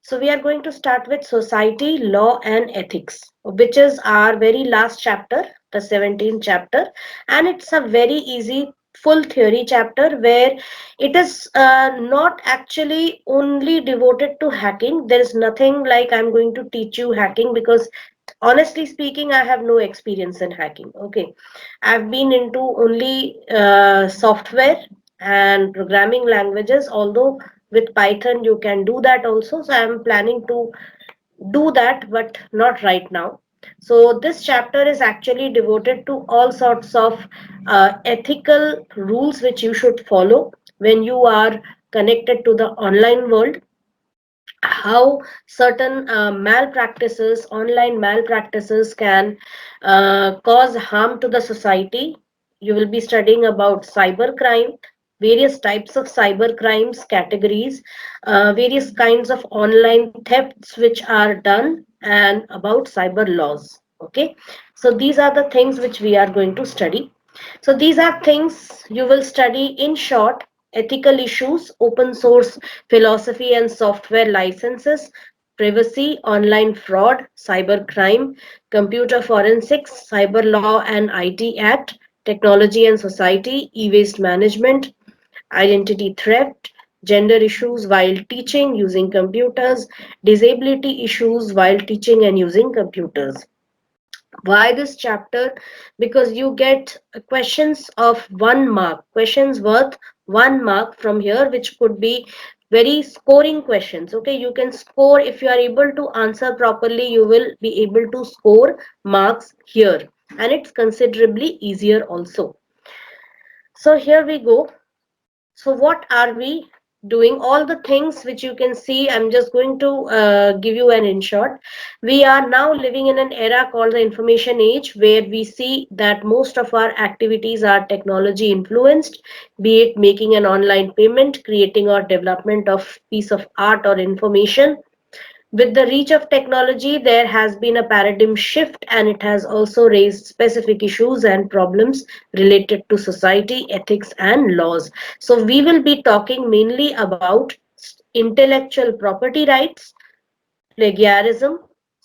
So we are going to start with society, law and ethics, which is our very last chapter, the 17th chapter. And it's a very easy full theory chapter where it is not actually only devoted to hacking. There is nothing like I'm going to teach you hacking, because honestly speaking, I have no experience in hacking. Okay, I've been into only software and programming languages, although with Python you can do that also. So I'm planning to do that, but not right now. So this chapter is actually devoted to all sorts of ethical rules which you should follow when you are connected to the online world, how certain malpractices, online malpractices can cause harm to the society. You will be studying about cyber crime, various types of cyber crimes categories, various kinds of online thefts which are done, and about cyber laws. Okay, so these are the things which we are going to study. So these are things you will study in short: ethical issues, open source philosophy and software licenses, privacy, online fraud, cyber crime, computer forensics, cyber law and IT Act, technology and society, e-waste management, identity theft, gender issues while teaching using computers, disability issues while teaching and using computers. Why this chapter? Because you get questions of 1 mark, questions worth 1 mark from here, which could be very scoring questions. Okay, you can score if you are able to answer properly, you will be able to score marks here, and it's considerably easier also. So here we go. So what are we doing? All the things which you can see, I'm just going to give you an in short. We are now living in an era called the information age, where we see that most of our activities are technology influenced, be it making an online payment, creating or development of piece of art or information. With the reach of technology, there has been a paradigm shift, and it has also raised specific issues and problems related to society, ethics, and laws. So, we will be talking mainly about intellectual property rights, plagiarism,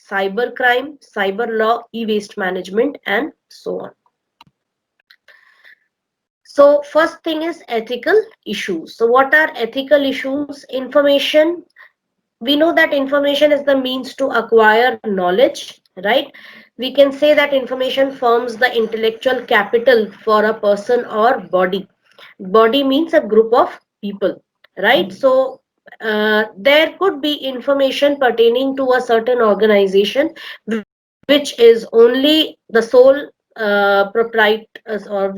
cybercrime, cyber law, e waste management, and so on. So, first thing is ethical issues. So, what are ethical issues? Information, we know that information is the means to acquire knowledge, right? We can say that information forms the intellectual capital for a person or body. Body means a group of people, right? So there could be information pertaining to a certain organization, which is only the sole or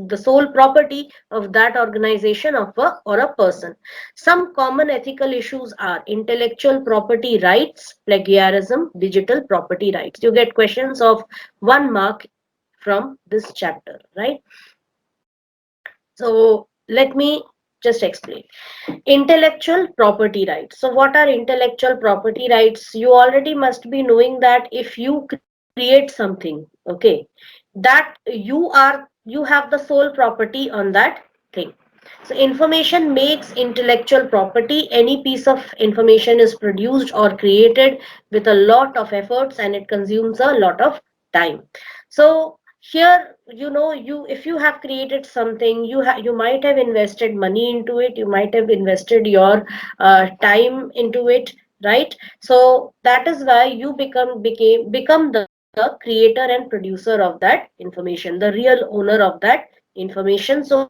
the sole property of that organization of a or a person. Some common ethical issues are intellectual property rights, plagiarism, digital property rights. You get questions of 1 mark from this chapter, right? So let me just explain. Intellectual property rights. So what are intellectual property rights? You already must be knowing that if you create something, okay, that you have the sole property on that thing. So information makes intellectual property. Any piece of information is produced or created with a lot of efforts, and it consumes a lot of time. So here, you if you have created something, you might have invested money into it, you might have invested your time into it, right? So that is why you become the creator and producer of that information, the real owner of that information. So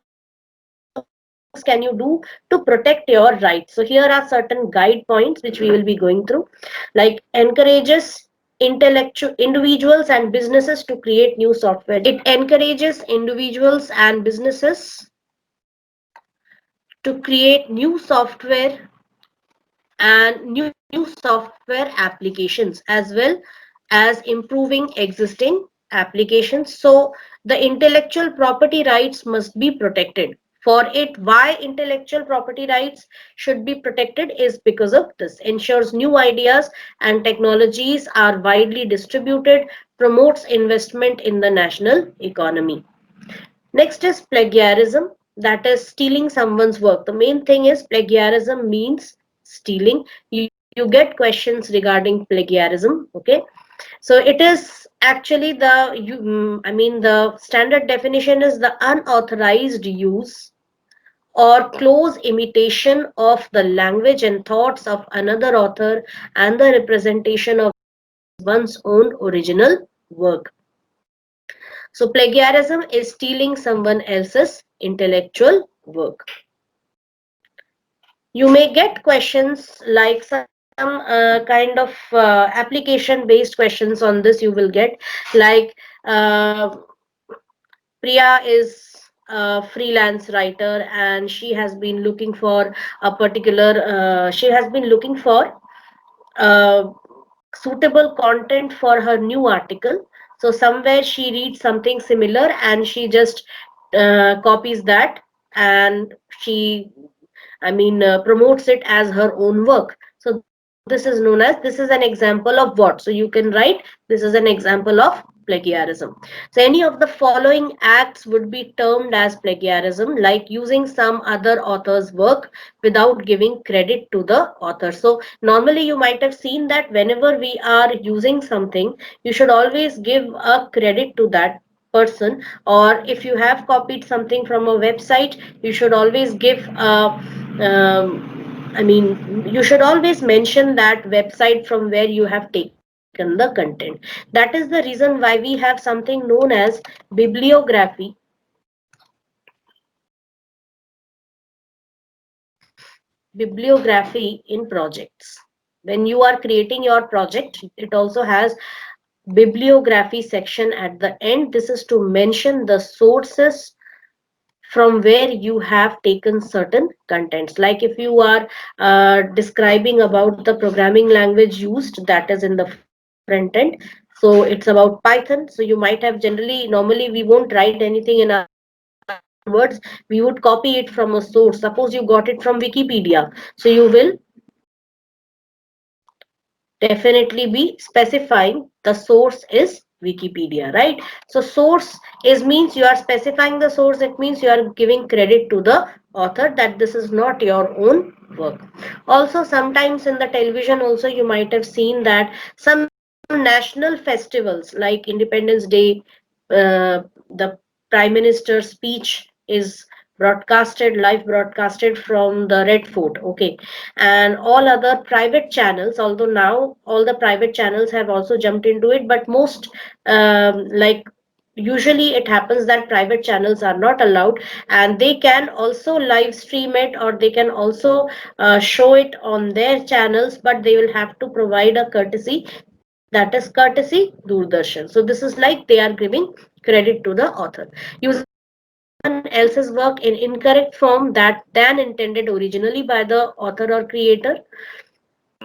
what things can you do to protect your rights? So here are certain guide points which we will be going through. Like encourages intellectual individuals and businesses to create new software. It encourages individuals and businesses to create new software and new software applications, as well as improving existing applications. So the intellectual property rights must be protected. For it, why intellectual property rights should be protected is because of this: ensures new ideas and technologies are widely distributed, promotes investment in the national economy. Next is plagiarism, that is stealing someone's work. The main thing is plagiarism means stealing. you get questions regarding plagiarism. Okay, so it is actually the standard definition is the unauthorized use or close imitation of the language and thoughts of another author and the representation of one's own original work. So plagiarism is stealing someone else's intellectual work. You may get questions like some kind of application based questions on this you will get, like uh, Priya is a freelance writer and she has been looking for a particular she has been looking for uh, suitable content for her new article. So somewhere she reads something similar and she just copies that, and she promotes it as her own work. So this is known as, this is an example of what? So you can write, this is an example of plagiarism. So any of the following acts would be termed as plagiarism, like using some other author's work without giving credit to the author. So normally you might have seen that whenever we are using something, you should always give a credit to that person, or if you have copied something from a website, you should always give a you should always mention that website from where you have taken the content. That is the reason why we have something known as bibliography. Bibliography in projects. When you are creating your project, it also has bibliography section at the end. This is to mention the sources from where you have taken certain contents. Like if you are describing about the programming language used, that is in the front end, so it's about Python. So you might have normally we won't write anything in our own words, we would copy it from a source. Suppose you got it from Wikipedia, so you will definitely be specifying the source is Wikipedia, right? So source is means you are specifying the source, it means you are giving credit to the author that this is not your own work. Also sometimes in the television also you might have seen that some national festivals like Independence Day, the Prime Minister's speech is broadcasted, live broadcasted from the Red Fort. Okay, and all other private channels, although now all the private channels have also jumped into it, but most like usually it happens that private channels are not allowed, and they can also live stream it, or they can also show it on their channels, but they will have to provide a courtesy, that is courtesy Doordarshan. So this is like they are giving credit to the author. Using someone else's work in incorrect form that than intended originally by the author or creator,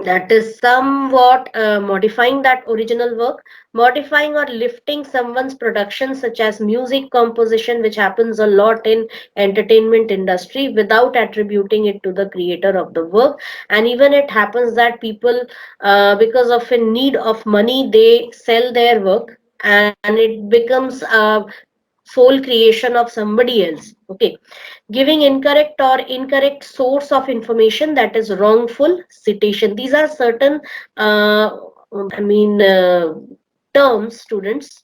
that is somewhat modifying that original work. Modifying or lifting someone's production such as music composition, which happens a lot in entertainment industry, without attributing it to the creator of the work. And even it happens that people because of a need of money, they sell their work and it becomes a sole creation of somebody else. Okay, giving incorrect source of information, that is wrongful citation. These are certain uh, I mean uh, terms, students.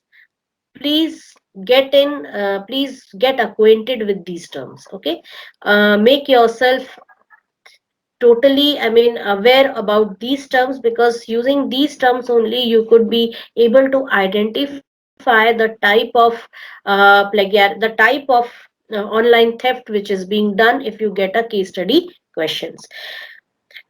Please get acquainted with these terms. Okay, make yourself totally aware about these terms, because using these terms only you could be able to identify the type of the type of online theft which is being done if you get a case study questions.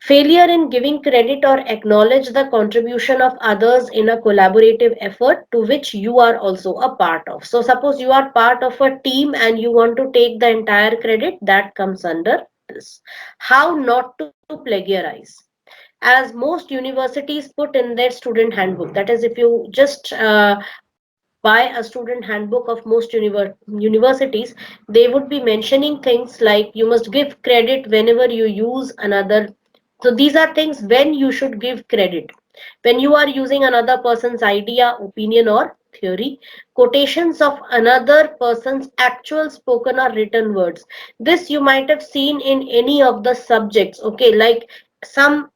Failure in giving credit or acknowledge the contribution of others in a collaborative effort to which you are also a part of. So suppose you are part of a team and you want to take the entire credit, that comes under this. How not to plagiarize? As most universities put in their student handbook, that is, if you just buy a student handbook of most universities, they would be mentioning things like you must give credit whenever you use another. So these are things when you should give credit: when you are using another person's idea, opinion, or theory; quotations of another person's actual spoken or written words. This you might have seen in any of the subjects. Okay, like some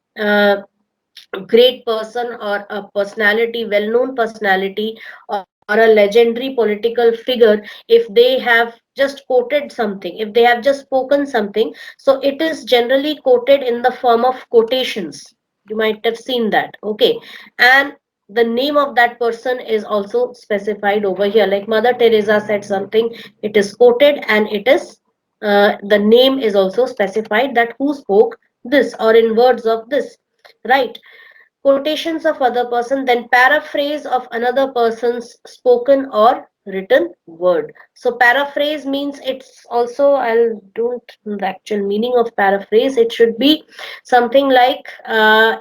great person or a personality, well-known personality, or a legendary political figure, if they have just quoted something, if they have just spoken something, so it is generally quoted in the form of quotations. You might have seen that. Okay. And the name of that person is also specified over here. Like Mother Teresa said something, it is quoted, and it is the name is also specified, that who spoke this, or in words of this, right? Quotations of other person, then paraphrase of another person's spoken or written word. So paraphrase means, it's also, I'll don't know the actual meaning of paraphrase. It should be something like,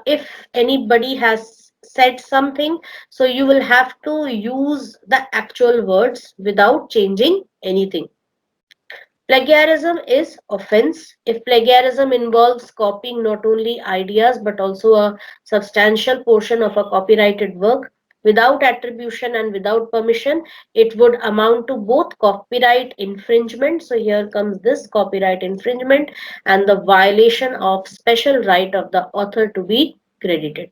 if anybody has said something, so you will have to use the actual words without changing anything. Plagiarism is offense if plagiarism involves copying not only ideas but also a substantial portion of a copyrighted work without attribution and without permission. It would amount to both copyright infringement. So here comes this copyright infringement, and the violation of special right of the author to be credited.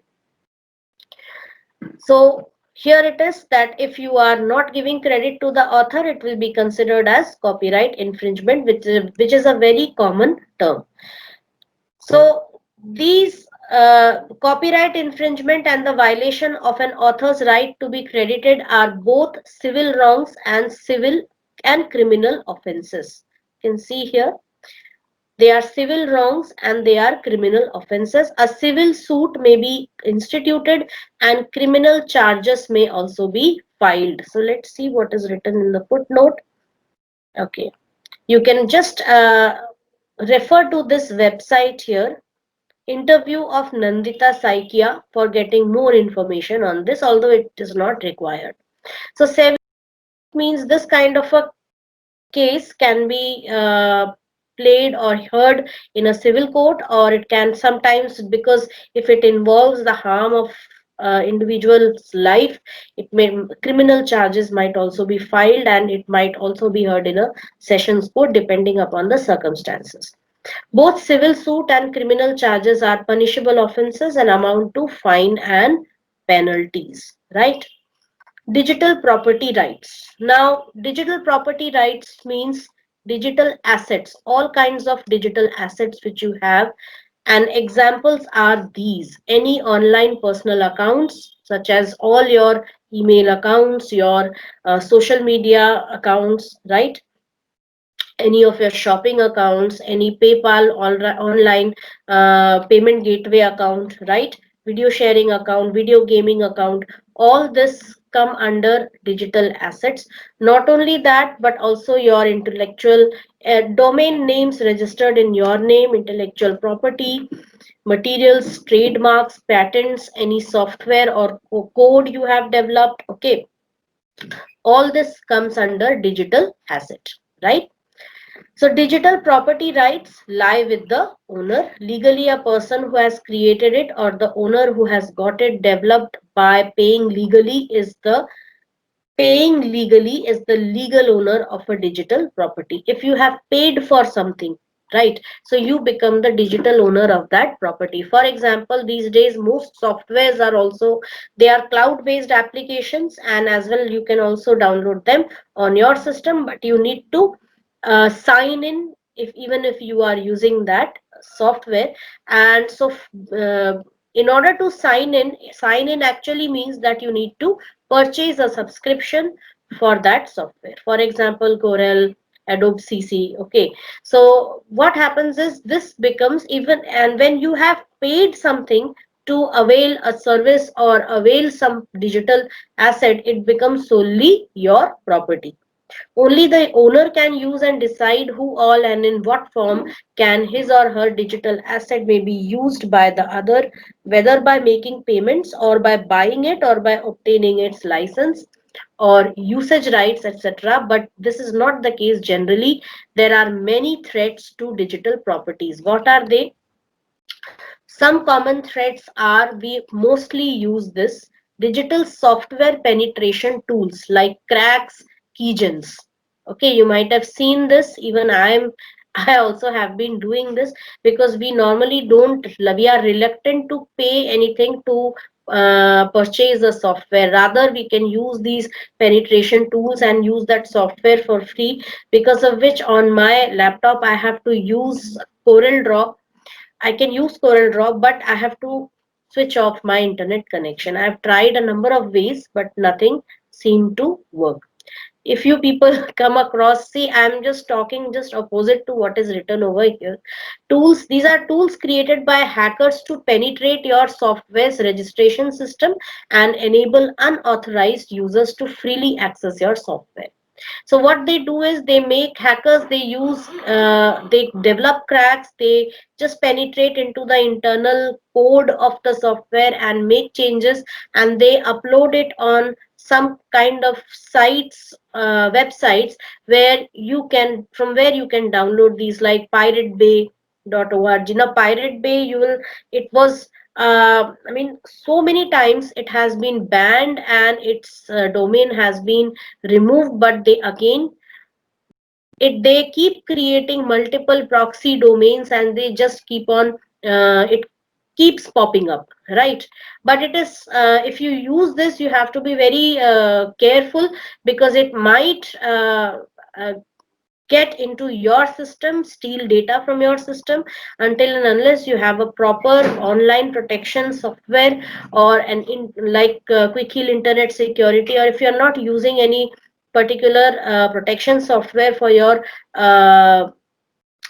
So here it is that if you are not giving credit to the author, it will be considered as copyright infringement, which is a very common term. So these copyright infringement and the violation of an author's right to be credited are both civil wrongs and civil and criminal offenses. You can see here, they are civil wrongs and they are criminal offenses. A civil suit may be instituted and criminal charges may also be filed. So let's see what is written in the footnote. Okay. You can just refer to this website here, interview of Nandita Saikia, for getting more information on this, although it is not required. So means this kind of a case can be played or heard in a civil court, or it can sometimes, because if it involves the harm of individual's life, it may, criminal charges might also be filed, and it might also be heard in a sessions court depending upon the circumstances. Both civil suit and criminal charges are punishable offences and amount to fine and penalties, right? Digital property rights. Now, digital property rights means digital assets, all kinds of digital assets which you have. And examples are these: any online personal accounts, such as all your email accounts, your social media accounts, right? Any of your shopping accounts, any PayPal online payment gateway account, right? Video sharing account, video gaming account, all this come under digital assets. Not only that, but also your intellectual domain names registered in your name, intellectual property, materials, trademarks, patents, any software or code you have developed. Okay, all this comes under digital asset, right? So digital property rights lie with the owner. Legally, a person who has created it or the owner who has got it developed by paying legally is the legal owner of a digital property. If you have paid for something, right? So you become the digital owner of that property. For example, these days most softwares are also, they are cloud-based applications, and as well you can also download them on your system, but you need to sign in, if even if you are using that software. And so in order to sign in actually means that you need to purchase a subscription for that software. For example, Corel, Adobe CC. Okay, so what happens is this becomes, even and when you have paid something to avail a service or avail some digital asset, it becomes solely your property. Only the owner can use and decide who all and in what form can his or her digital asset may be used by the other, whether by making payments or by buying it or by obtaining its license or usage rights, etc. But this is not the case generally. There are many threats to digital properties. What are they? Some common threats are, we mostly use this, digital software penetration tools like cracks, keygens. Okay, you might have seen this. Even I am I also have been doing this, because we normally don't, we are reluctant to pay anything to purchase the software. Rather, we can use these penetration tools and use that software for free, because of which on my laptop I have to use CorelDRAW. I can use CorelDRAW, but I have to switch off my internet connection. I've tried a number of ways, but nothing seemed to work. If you people come across, see, I'm just talking just opposite to what is written over here. Tools, these are tools created by hackers to penetrate your software's registration system and enable unauthorized users to freely access your software. So what they do is, they make hackers, they use they develop cracks, they just penetrate into the internal code of the software and make changes, and they upload it on some kind of sites, websites, where you can, from where you can download these, like piratebay.org. Now Pirate Bay, you will, it was, I mean, so many times it has been banned and its domain has been removed, but they again, it, they keep creating multiple proxy domains, and they just keep on, it keeps popping up, right? But it is, if you use this, you have to be very careful, because it might uh, get into your system, steal data from your system. Until and unless you have a proper online protection software, or an like quick heal internet security, or if you're not using any particular protection software for your uh,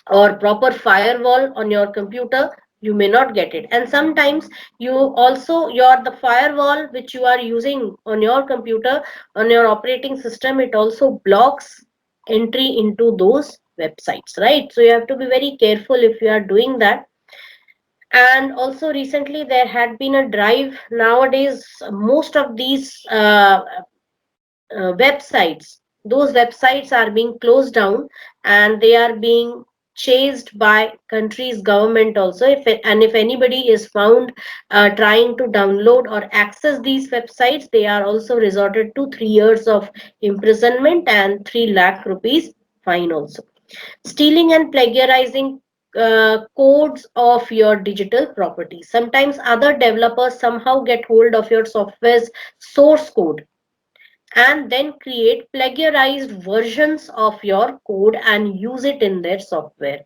or proper firewall on your computer, you may not get it. And sometimes you also, your, the firewall which you are using on your computer, on your operating system, it also blocks entry into those websites, right? So you have to be very careful if you are doing that. And also recently there had been a drive. Nowadays most of these websites, those websites are being closed down, and they are being chased by country's government also. If it, and if anybody is found trying to download or access these websites, they are also resorted to 3 years of imprisonment and 3 lakh rupees fine also. Stealing and plagiarizing codes of your digital property. Sometimes other developers somehow get hold of your software's source code, and then create plagiarized versions of your code and use it in their software.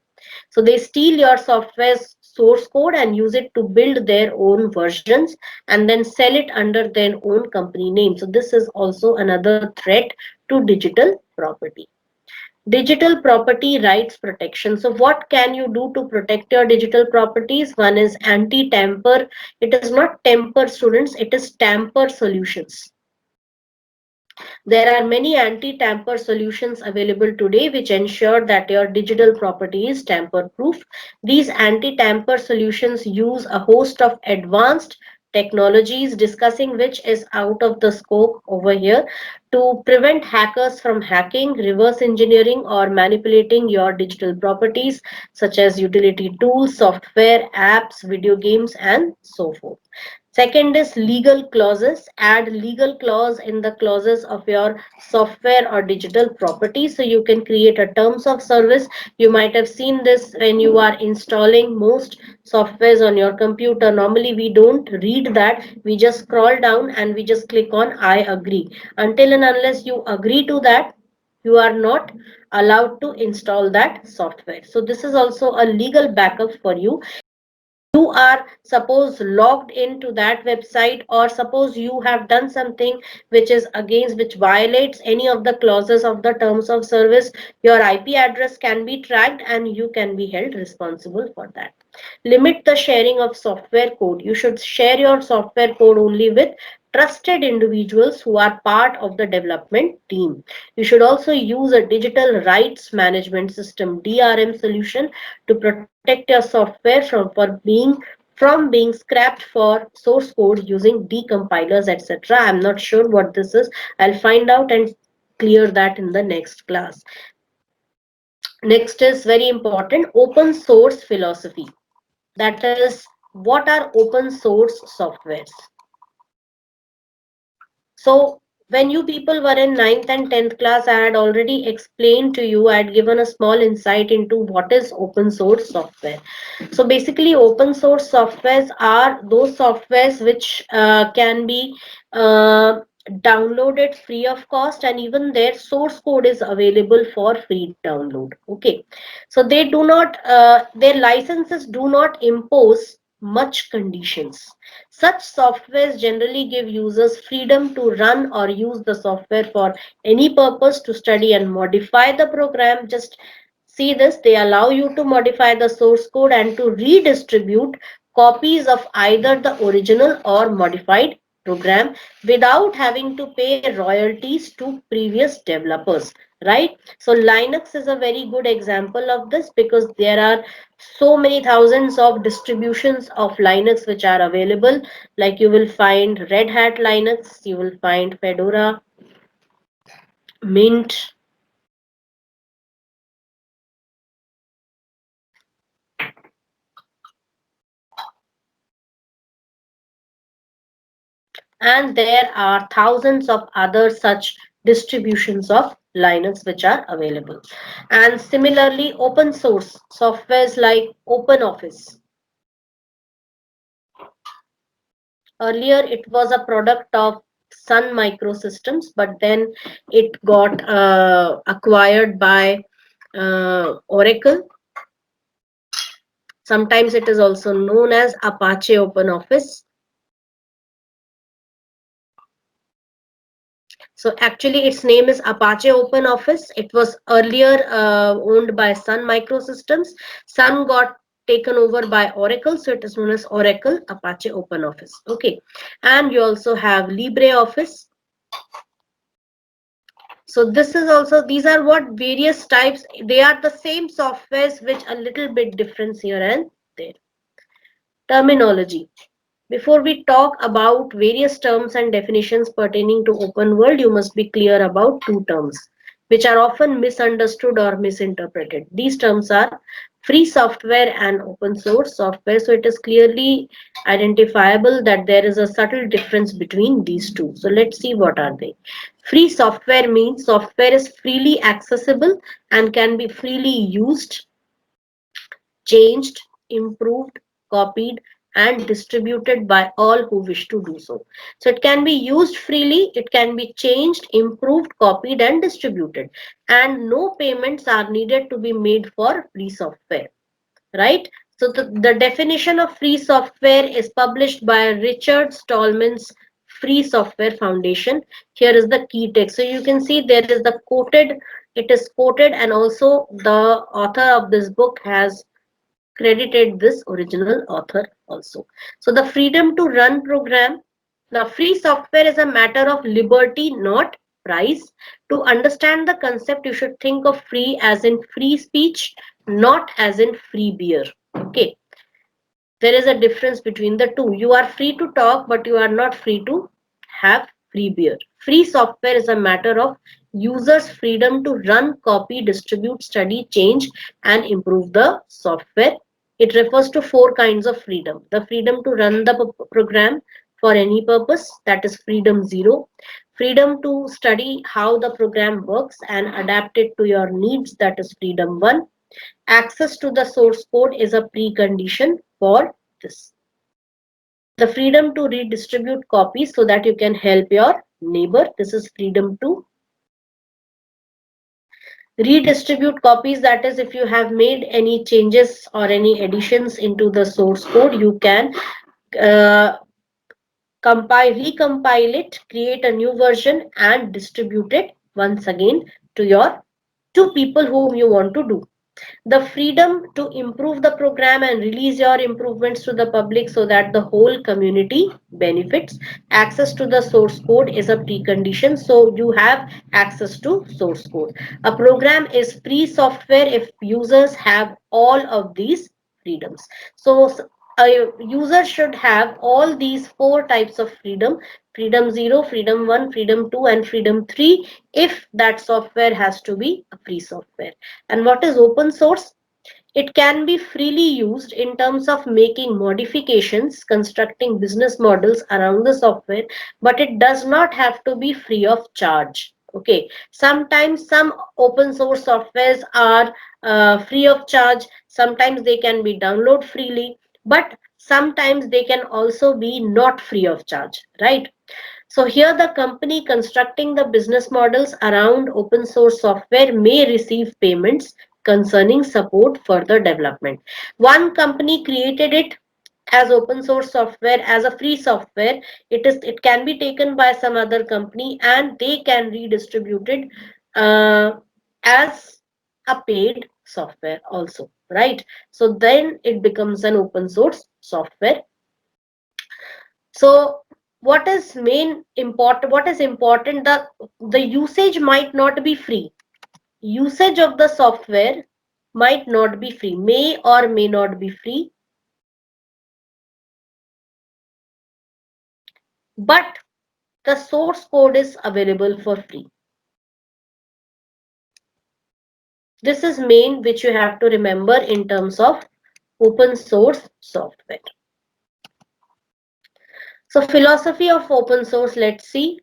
So they steal your software's source code and use it to build their own versions, and then sell it under their own company name. So this is also another threat to digital property. Digital property rights protection. So what can you do to protect your digital properties? One is anti-tamper. It is not temper, students, it is tamper solutions. There are many anti-tamper solutions available today which ensure that your digital property is tamper-proof. These anti-tamper solutions use a host of advanced technologies, discussing which is out of the scope over here, to prevent hackers from hacking, reverse engineering, or manipulating your digital properties, such as utility tools, software, apps, video games, and so forth. Second is legal clauses. Add legal clause in the clauses of your software or digital property. So you can create a terms of service. You might have seen this when you are installing most softwares on your computer. Normally we don't read that. We just scroll down and we just click on I agree. Until and unless you agree to that, you are not allowed to install that software. So this is also a legal backup for you. You are suppose logged into that website, or suppose you have done something which is against, which violates any of the clauses of the terms of service, your IP address can be tracked and you can be held responsible for that. Limit the sharing of software code. You should share your software code only with trusted individuals who are part of the development team. You should also use a digital rights management system, DRM solution, to protect your software from being scrapped for source code using decompilers, etc. I'm not sure what this is. I'll find out and clear that in the next class. Next is very important, open source philosophy. That is, what are open source softwares? So when you people were in ninth and 10th class, I had already explained to you, I had given a small insight into what is open source software. So basically, open source softwares are those softwares which can be uh, downloaded free of cost, and even their source code is available for free download. Okay, so they do not, their licenses do not impose much conditions. Such softwares generally give users freedom to run or use the software for any purpose, to study and modify the program. Just see this, they allow you to modify the source code and to redistribute copies of either the original or modified program without having to pay royalties to previous developers, right? So Linux is a very good example of this, because there are so many thousands of distributions of Linux which are available. Like you will find Red Hat Linux, you will find Fedora, Mint, and there are thousands of other such distributions of Linux which are available. And similarly, open source softwares like OpenOffice. Earlier, it was a product of Sun Microsystems, but then it got acquired by Oracle. Sometimes it is also known as Apache OpenOffice. So actually, its name is Apache OpenOffice. It was earlier owned by Sun Microsystems. Sun got taken over by Oracle, so it is known as Oracle Apache OpenOffice. Okay, and you also have LibreOffice. So this is also, these are what various types. They are the same softwares, which a little bit difference here and there. Terminology. Before we talk about various terms and definitions pertaining to open world, you must be clear about two terms which are often misunderstood or misinterpreted. These terms are free software and open source software. So it is clearly identifiable that there is a subtle difference between these two. So let's see what are they. Free software means software is freely accessible and can be freely used, changed, improved, copied, and distributed by all who wish to do so. So it can be used freely, it can be changed, improved, copied, and distributed. And no payments are needed to be made for free software, right? So the definition of free software is published by Richard Stallman's Free Software Foundation. Here is the key text. So you can see there is the quoted, it is quoted, and also the author of this book has credited this original author also. So the freedom to run program. Now, free software is a matter of liberty, not price. To understand the concept, you should think of free as in free speech, not as in free beer. Okay, there is a difference between the two. You are free to talk, but you are not free to have free beer. Free software is a matter of users' freedom to run, copy, distribute, study, change, and improve the software. It refers to four kinds of freedom. The freedom to run the program for any purpose, that is freedom 0. Freedom to study how the program works and adapt it to your needs, that is freedom 1. Access to the source code is a precondition for this. The freedom to redistribute copies so that you can help your neighbor. This is freedom to redistribute copies. That is, if you have made any changes or any additions into the source code, you can uh, recompile it, create a new version, and distribute it once again to people whom you want to do. The freedom to improve the program and release your improvements to the public so that the whole community benefits. Access to the source code is a precondition, so you have access to source code. A program is free software if users have all of these freedoms. So a user should have all these four types of freedom: freedom 0, freedom 1, freedom 2, and freedom 3, if that software has to be a free software. And what is open source? It can be freely used in terms of making modifications, constructing business models around the software, but it does not have to be free of charge. Okay, sometimes some open source softwares are free of charge, sometimes they can be downloaded freely, but sometimes they can also be not free of charge, right? So here the company constructing the business models around open source software may receive payments concerning support further development. One company created it as open source software, as a free software. It can be taken by some other company and they can redistribute it uh, as a paid software also, right? So then it becomes an open source software. So what is important, the usage might not be free. Usage of the software might not be free, may or may not be free, but the source code is available for free. This is main which you have to remember in terms of open source software. So philosophy of open source, let's see.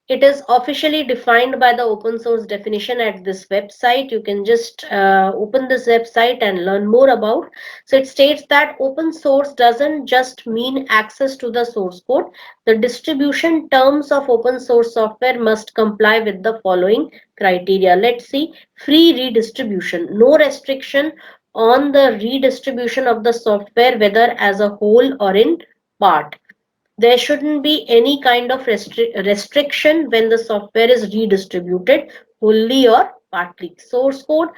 It is officially defined by the open source definition at this website. You can just open this website and learn more about. So it states that open source doesn't just mean access to the source code. The distribution terms of open source software must comply with the following criteria. Let's see. Free redistribution. No restriction on the redistribution of the software, whether as a whole or in part. There shouldn't be any kind of restriction when the software is redistributed wholly or partly. Source code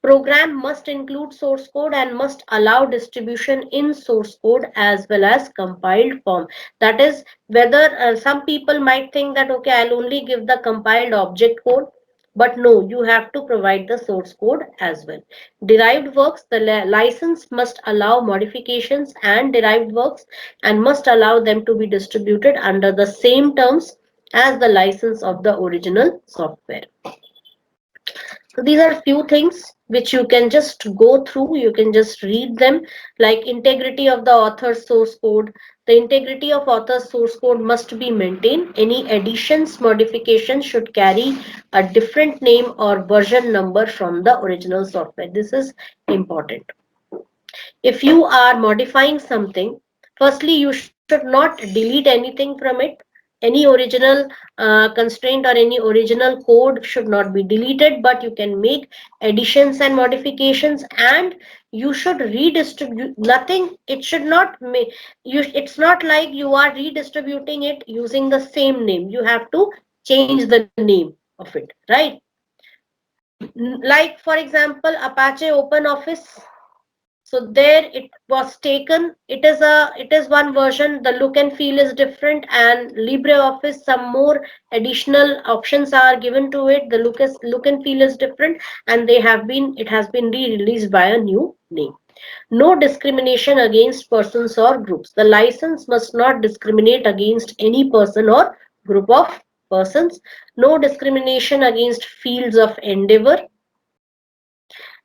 program must include source code and must allow distribution in source code as well as compiled form. That is, whether some people might think that okay, I'll only give the compiled object code, but no, you have to provide the source code as well. Derived works, the license must allow modifications and derived works and must allow them to be distributed under the same terms as the license of the original software. So these are few things which you can just go through, you can just read them, like integrity of the author's source code. The integrity of author's source code must be maintained. Any additions, modifications should carry a different name or version number from the original software. This is important. If you are modifying something, firstly you should not delete anything from it. Any original constraint or any original code should not be deleted, but you can make additions and modifications, and you should redistribute nothing. It should not make you, it's not like you are redistributing it using the same name. You have to change the name of it, right? Like for example, Apache Open Office, so there it was taken, it is one version, the look and feel is different, and LibreOffice, some more additional options are given to it, the look and feel is different, and it has been re-released by a new name. No discrimination against persons or groups. The license must not discriminate against any person or group of persons. No discrimination against fields of endeavor.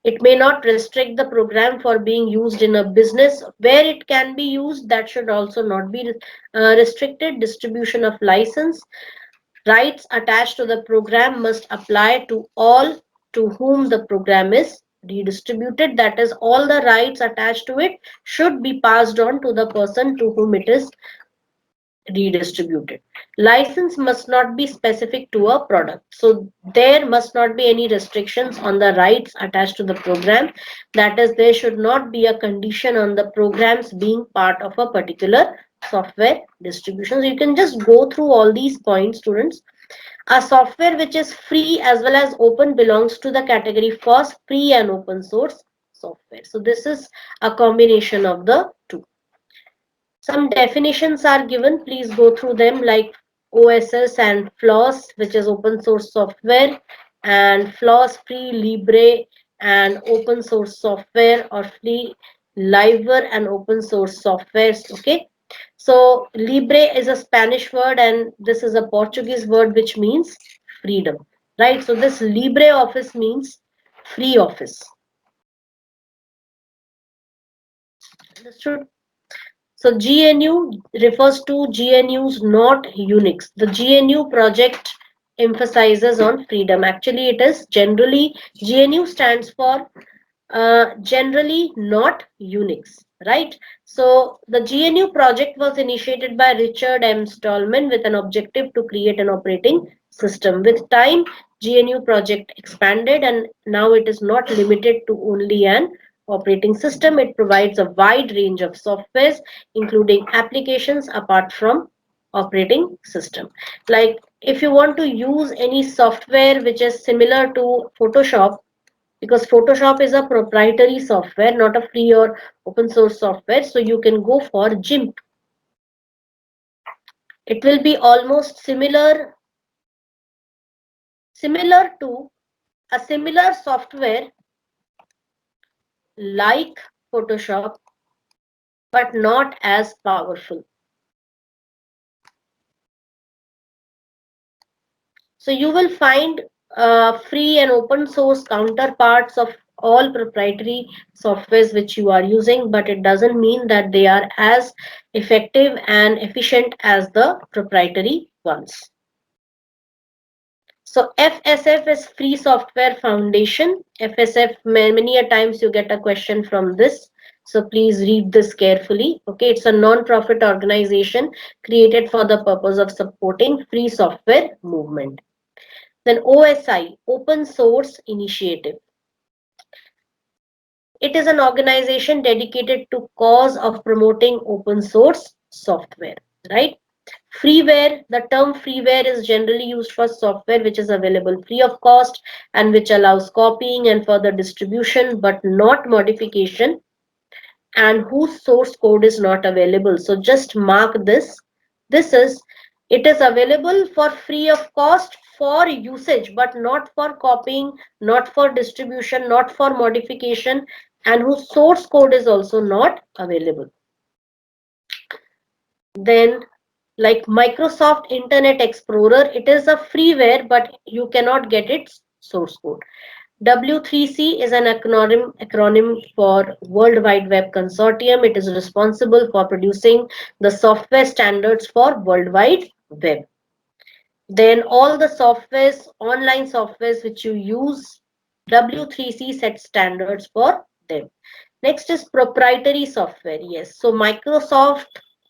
It may not restrict the program for being used in a business. Where it can be used, that should also not be restricted. Distribution of license. Rights attached to the program must apply to all to whom the program is redistributed. That is, all the rights attached to it should be passed on to the person to whom it is redistributed. License must not be specific to a product. So there must not be any restrictions on the rights attached to the program. That is, there should not be a condition on the programs being part of a particular software distribution. So you can just go through all these points, students. A software which is free as well as open belongs to the category first, free and open source software. So this is a combination of the two. Some definitions are given, please go through them, like OSS and FLOSS, which is open source software, and FLOSS free, Libre and open source software, or free, Liver and open source softwares. Okay, so Libre is a Spanish word and this is a Portuguese word which means freedom, right? So this LibreOffice means free office. Understood? So GNU refers to GNUs, not Unix. The GNU project emphasizes on freedom. Actually, it is generally GNU stands for generally not Unix, right? So the GNU project was initiated by Richard M. Stallman with an objective to create an operating system. With time, GNU project expanded and now it is not limited to only an operating system. It provides a wide range of softwares, including applications apart from operating system. Like if you want to use any software which is similar to Photoshop, because Photoshop is a proprietary software, not a free or open source software. So you can go for GIMP. It will be almost similar to a similar software like Photoshop, but not as powerful. So you will find free and open source counterparts of all proprietary softwares which you are using, but it doesn't mean that they are as effective and efficient as the proprietary ones. So FSF is Free Software Foundation. FSF, many a times you get a question from this. So please read this carefully. Okay, it's a non-profit organization created for the purpose of supporting free software movement. Then OSI, Open Source Initiative. It is an organization dedicated to cause of promoting open source software, right? Freeware, the term freeware is generally used for software which is available free of cost and which allows copying and further distribution but not modification, and whose source code is not available. So just mark this. This is, it is available for free of cost for usage but not for copying, not for distribution, not for modification, and whose source code is also not available. Then like Microsoft Internet Explorer, it is a freeware but you cannot get its source code. W3C is an acronym for World Wide Web Consortium. It is responsible for producing the software standards for World Wide Web. Then all the softwares, online softwares which you use, W3C sets standards for them. Next is proprietary software. Yes, so Microsoft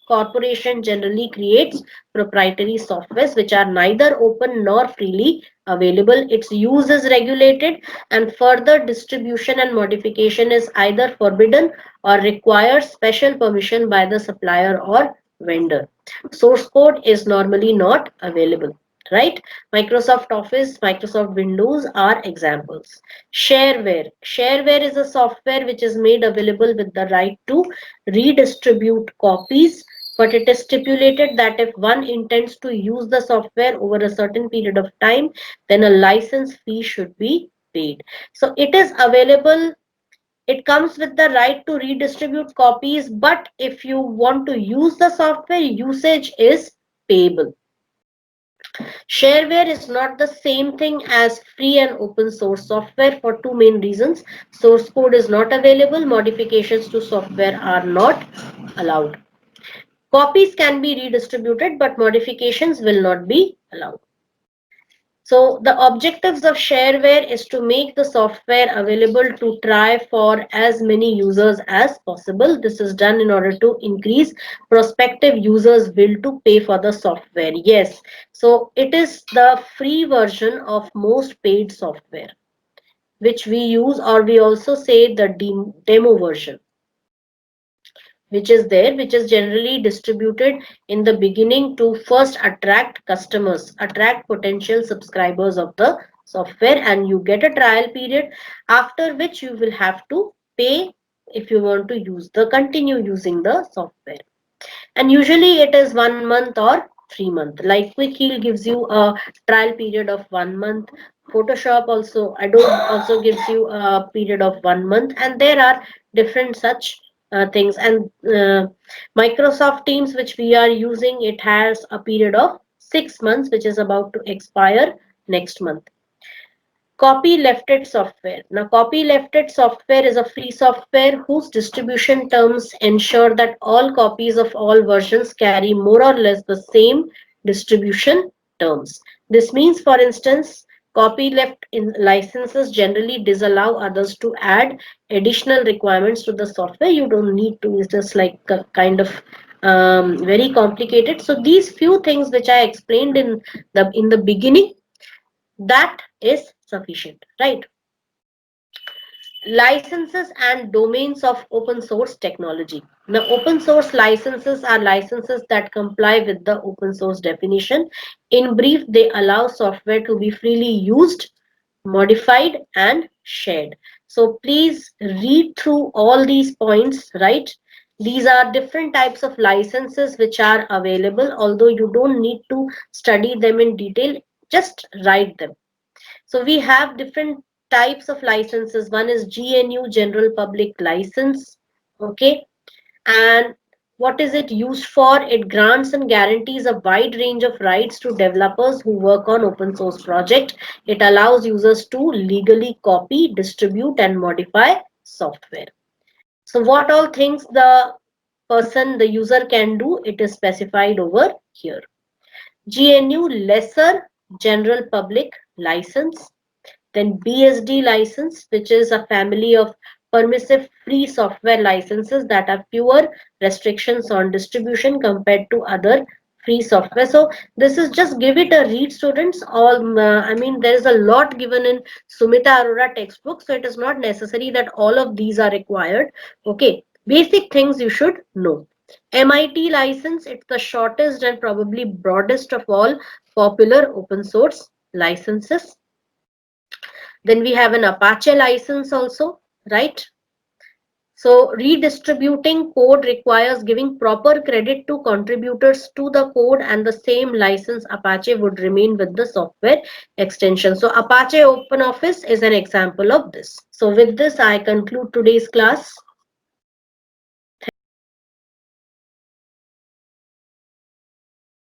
Corporation generally creates proprietary softwares which are neither open nor freely available. Its use is regulated and further distribution and modification is either forbidden or requires special permission by the supplier or vendor. Source code is normally not available, right? Microsoft Office, Microsoft Windows are examples. Shareware. Shareware is a software which is made available with the right to redistribute copies, but it is stipulated that if one intends to use the software over a certain period of time, then a license fee should be paid. So it is available. It comes with the right to redistribute copies, but if you want to use the software, usage is payable. Shareware is not the same thing as free and open source software for two main reasons. Source code is not available, modifications to software are not allowed. Copies can be redistributed, but modifications will not be allowed. So the objectives of shareware is to make the software available to try for as many users as possible. This is done in order to increase prospective users' will to pay for the software. Yes, so it is the free version of most paid software, which we use, or we also say the demo version, which is there, which is generally distributed in the beginning to first attract customers, attract potential subscribers of the software, and you get a trial period after which you will have to pay if you want to continue using the software. And usually it is 1 month or 3 month. Like Quick Heal gives you a trial period of 1 month. Photoshop also, Adobe also gives you a period of 1 month, and there are different such things. And Microsoft Teams, which we are using, it has a period of 6 months, which is about to expire next month. Copylefted software. Now, copylefted software is a free software whose distribution terms ensure that all copies of all versions carry more or less the same distribution terms. This means, for instance, copyleft in licenses generally disallow others to add additional requirements to the software. You don't need to. It's just like a kind of very complicated. So these few things which I explained in the beginning, that is sufficient, right? Licenses and domains of open source technology. Now, open source licenses are licenses that comply with the open source definition. In brief, they allow software to be freely used, modified, and shared. So please read through all these points, right? These are different types of licenses which are available, although you don't need to study them in detail, just write them. So we have different types of licenses. One is GNU, General Public License. Okay. And what is it used for? It grants and guarantees a wide range of rights to developers who work on open source project. It allows users to legally copy, distribute, and modify software. So what all things the user can do, it is specified over here. GNU, Lesser General Public License. Then BSD license, which is a family of permissive free software licenses that have fewer restrictions on distribution compared to other free software. So this is just give it a read, students. All I mean, there is a lot given in Sumita Arora textbook, so it is not necessary that all of these are required. Okay, basic things you should know. MIT license, it's the shortest and probably broadest of all popular open source licenses. Then we have an Apache license also, right? So redistributing code requires giving proper credit to contributors to the code, and the same license Apache would remain with the software extension. So Apache OpenOffice is an example of this. So with this, I conclude today's class.